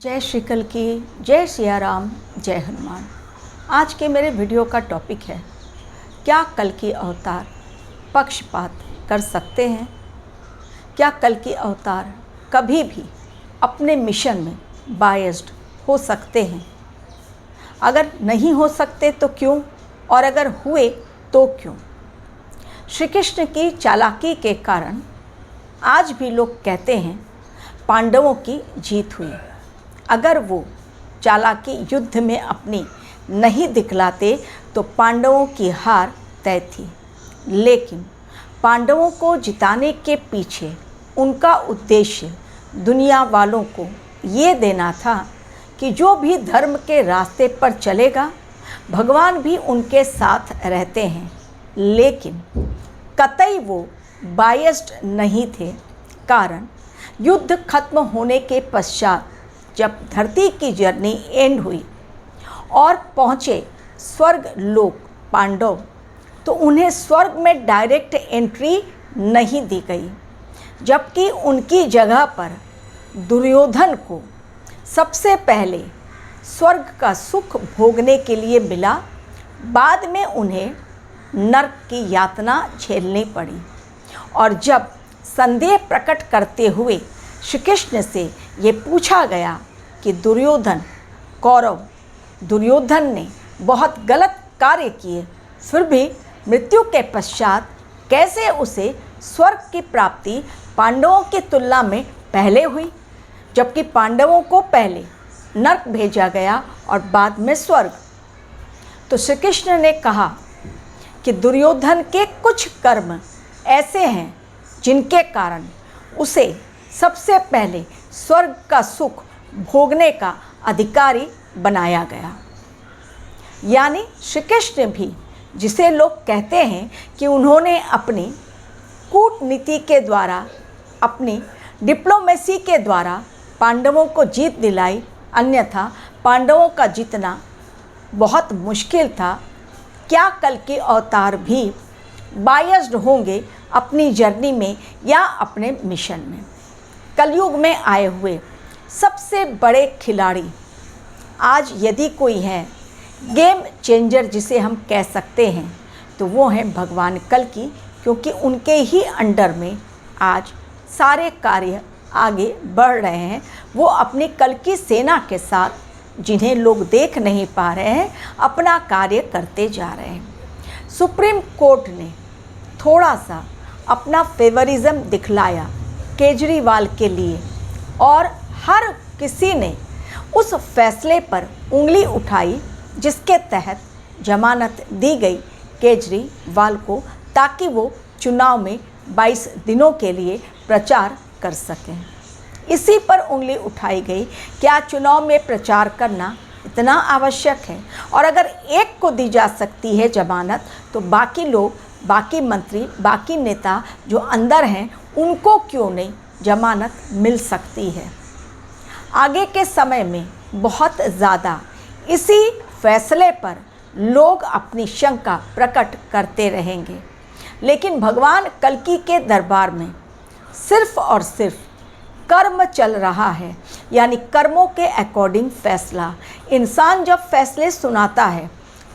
जय श्री कल की, जय सिया राम, जय हनुमान। आज के मेरे वीडियो का टॉपिक है, क्या कल की अवतार पक्षपात कर सकते हैं? क्या कल की अवतार कभी भी अपने मिशन में बायस्ड हो सकते हैं? अगर नहीं हो सकते तो क्यों, और अगर हुए तो क्यों? श्री कृष्ण की चालाकी के कारण आज भी लोग कहते हैं पांडवों की जीत हुई। अगर वो चालाकी युद्ध में अपनी नहीं दिखलाते तो पांडवों की हार तय थी। लेकिन पांडवों को जिताने के पीछे उनका उद्देश्य दुनिया वालों को ये देना था कि जो भी धर्म के रास्ते पर चलेगा भगवान भी उनके साथ रहते हैं। लेकिन कतई वो बायस्ड नहीं थे। कारण युद्ध खत्म होने के पश्चात जब धरती की जर्नी एंड हुई और पहुँचे स्वर्ग लोक पांडव, तो उन्हें स्वर्ग में डायरेक्ट एंट्री नहीं दी गई, जबकि उनकी जगह पर दुर्योधन को सबसे पहले स्वर्ग का सुख भोगने के लिए मिला। बाद में उन्हें नरक की यातना झेलनी पड़ी। और जब संदेह प्रकट करते हुए श्री कृष्ण से ये पूछा गया कि दुर्योधन ने बहुत गलत कार्य किए, फिर भी मृत्यु के पश्चात कैसे उसे स्वर्ग की प्राप्ति पांडवों की तुलना में पहले हुई, जबकि पांडवों को पहले नरक भेजा गया और बाद में स्वर्ग? तो श्री कृष्ण ने कहा कि दुर्योधन के कुछ कर्म ऐसे हैं जिनके कारण उसे सबसे पहले स्वर्ग का सुख भोगने का अधिकारी बनाया गया। यानी श्री कृष्ण भी, जिसे लोग कहते हैं कि उन्होंने अपनी कूटनीति के द्वारा, अपनी डिप्लोमेसी के द्वारा पांडवों को जीत दिलाई, अन्यथा पांडवों का जीतना बहुत मुश्किल था। क्या कल के अवतार भी बायस्ड होंगे अपनी जर्नी में या अपने मिशन में? कलयुग में आए हुए सबसे बड़े खिलाड़ी आज यदि कोई है, गेम चेंजर जिसे हम कह सकते हैं, तो वो हैं भगवान कल्कि, क्योंकि उनके ही अंडर में आज सारे कार्य आगे बढ़ रहे हैं। वो अपनी कल्कि सेना के साथ, जिन्हें लोग देख नहीं पा रहे हैं, अपना कार्य करते जा रहे हैं। सुप्रीम कोर्ट ने थोड़ा सा अपना फेवरिज्म दिखलाया केजरीवाल के लिए, और हर किसी ने उस फैसले पर उंगली उठाई जिसके तहत जमानत दी गई केजरीवाल को, ताकि वो चुनाव में 22 दिनों के लिए प्रचार कर सकें। इसी पर उंगली उठाई गई, क्या चुनाव में प्रचार करना इतना आवश्यक है? और अगर एक को दी जा सकती है जमानत, तो बाकी लोग, बाकी मंत्री, बाकी नेता जो अंदर हैं, उनको क्यों नहीं जमानत मिल सकती है? आगे के समय में बहुत ज़्यादा इसी फैसले पर लोग अपनी शंका प्रकट करते रहेंगे। लेकिन भगवान कल्कि के दरबार में सिर्फ और सिर्फ कर्म चल रहा है, यानी कर्मों के अकॉर्डिंग फैसला। इंसान जब फैसले सुनाता है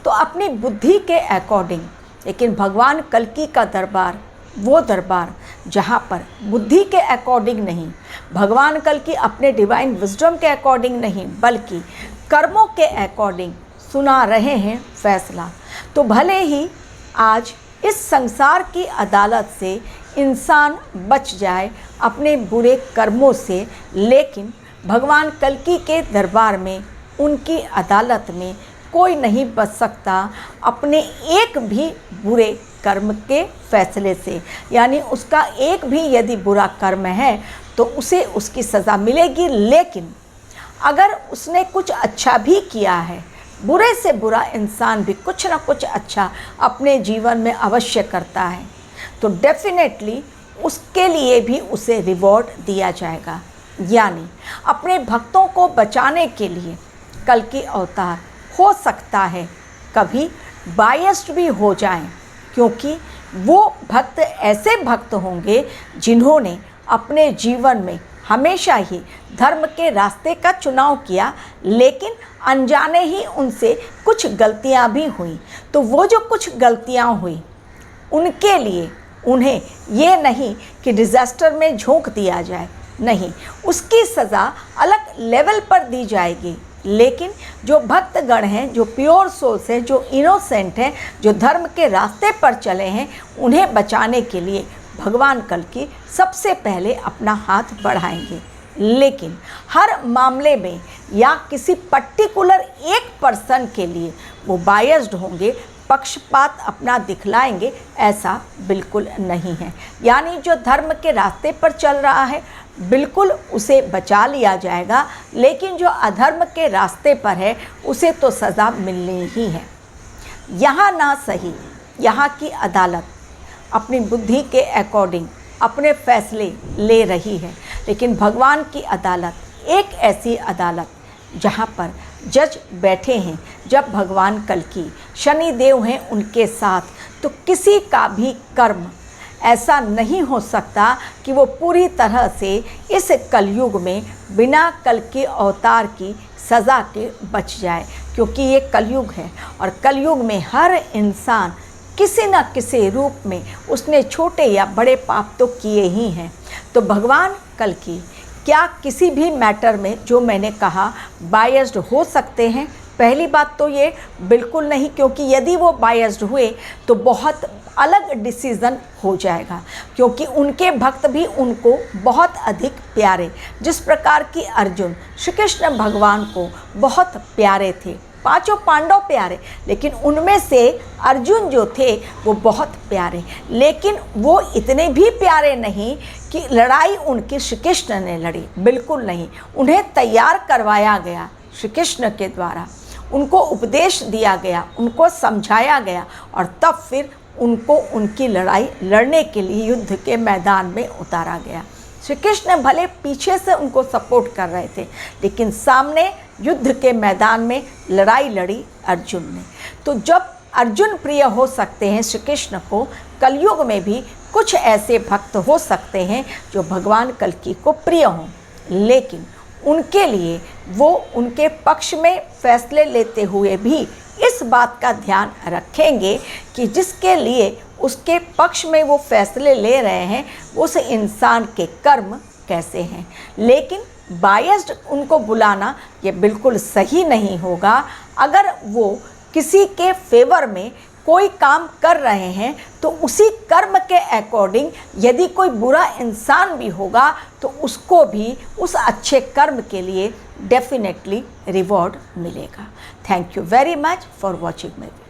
तो अपनी बुद्धि के अकॉर्डिंग, लेकिन भगवान कल्कि का दरबार वो दरबार जहाँ पर बुद्धि के अकॉर्डिंग नहीं, भगवान कल्कि अपने डिवाइन विजडम के अकॉर्डिंग नहीं, बल्कि कर्मों के अकॉर्डिंग सुना रहे हैं फैसला। तो भले ही आज इस संसार की अदालत से इंसान बच जाए अपने बुरे कर्मों से, लेकिन भगवान कल्कि के दरबार में, उनकी अदालत में कोई नहीं बच सकता अपने एक भी बुरे कर्म के फैसले से। यानी उसका एक भी यदि बुरा कर्म है तो उसे उसकी सज़ा मिलेगी। लेकिन अगर उसने कुछ अच्छा भी किया है, बुरे से बुरा इंसान भी कुछ ना कुछ अच्छा अपने जीवन में अवश्य करता है, तो डेफिनेटली उसके लिए भी उसे रिवॉर्ड दिया जाएगा। यानी अपने भक्तों को बचाने के लिए कल्कि अवतार हो सकता है कभी बायस्ड भी हो जाएं, क्योंकि वो भक्त ऐसे भक्त होंगे जिन्होंने अपने जीवन में हमेशा ही धर्म के रास्ते का चुनाव किया, लेकिन अनजाने ही उनसे कुछ गलतियां भी हुई। तो वो जो कुछ गलतियां हुई उनके लिए उन्हें ये नहीं कि डिज़ास्टर में झोंक दिया जाए, नहीं, उसकी सज़ा अलग लेवल पर दी जाएगी। लेकिन जो भक्तगण हैं, जो प्योर सोल्स हैं, जो इनोसेंट हैं, जो धर्म के रास्ते पर चले हैं, उन्हें बचाने के लिए भगवान कल्कि सबसे पहले अपना हाथ बढ़ाएंगे। लेकिन हर मामले में या किसी पर्टिकुलर एक पर्सन के लिए वो बायस्ड होंगे, पक्षपात अपना दिखलाएंगे, ऐसा बिल्कुल नहीं है। यानी जो धर्म के रास्ते पर चल रहा है बिल्कुल उसे बचा लिया जाएगा, लेकिन जो अधर्म के रास्ते पर है उसे तो सज़ा मिलनी ही है। यहाँ ना सही, यहाँ की अदालत अपनी बुद्धि के अकॉर्डिंग अपने फैसले ले रही है, लेकिन भगवान की अदालत एक ऐसी अदालत जहाँ पर जज बैठे हैं। जब भगवान कल्कि शनिदेव हैं उनके साथ, तो किसी का भी कर्म ऐसा नहीं हो सकता कि वो पूरी तरह से इस कलयुग में बिना कल्कि अवतार की सज़ा के बच जाए, क्योंकि ये कलयुग है और कलयुग में हर इंसान किसी न किसी रूप में उसने छोटे या बड़े पाप तो किए ही हैं। तो भगवान कल्कि क्या किसी भी मैटर में, जो मैंने कहा, बायस्ड हो सकते हैं? पहली बात तो ये बिल्कुल नहीं, क्योंकि यदि वो बायस्ड हुए तो बहुत अलग डिसीज़न हो जाएगा, क्योंकि उनके भक्त भी उनको बहुत अधिक प्यारे, जिस प्रकार की अर्जुन श्री कृष्ण भगवान को बहुत प्यारे थे। पांचों पांडव प्यारे, लेकिन उनमें से अर्जुन जो थे वो बहुत प्यारे, लेकिन वो इतने भी प्यारे नहीं कि लड़ाई उनकी श्री कृष्ण ने लड़ी, बिल्कुल नहीं। उन्हें तैयार करवाया गया श्री कृष्ण के द्वारा, उनको उपदेश दिया गया, उनको समझाया गया और तब फिर उनको उनकी लड़ाई लड़ने के लिए युद्ध के मैदान में उतारा गया। श्री कृष्ण भले पीछे से उनको सपोर्ट कर रहे थे, लेकिन सामने युद्ध के मैदान में लड़ाई लड़ी अर्जुन ने। तो जब अर्जुन प्रिय हो सकते हैं श्री कृष्ण को, कलयुग में भी कुछ ऐसे भक्त हो सकते हैं जो भगवान कल्कि को प्रिय हों, लेकिन उनके लिए वो उनके पक्ष में फैसले लेते हुए भी इस बात का ध्यान रखेंगे कि जिसके लिए उसके पक्ष में वो फैसले ले रहे हैं उस इंसान के कर्म कैसे हैं। लेकिन बायस्ड उनको बुलाना ये बिल्कुल सही नहीं होगा। अगर वो किसी के फेवर में कोई काम कर रहे हैं तो उसी कर्म के अकॉर्डिंग यदि कोई बुरा इंसान भी होगा तो उसको भी उस अच्छे कर्म के लिए डेफिनेटली रिवॉर्ड मिलेगा। Thank you very much for watching my video.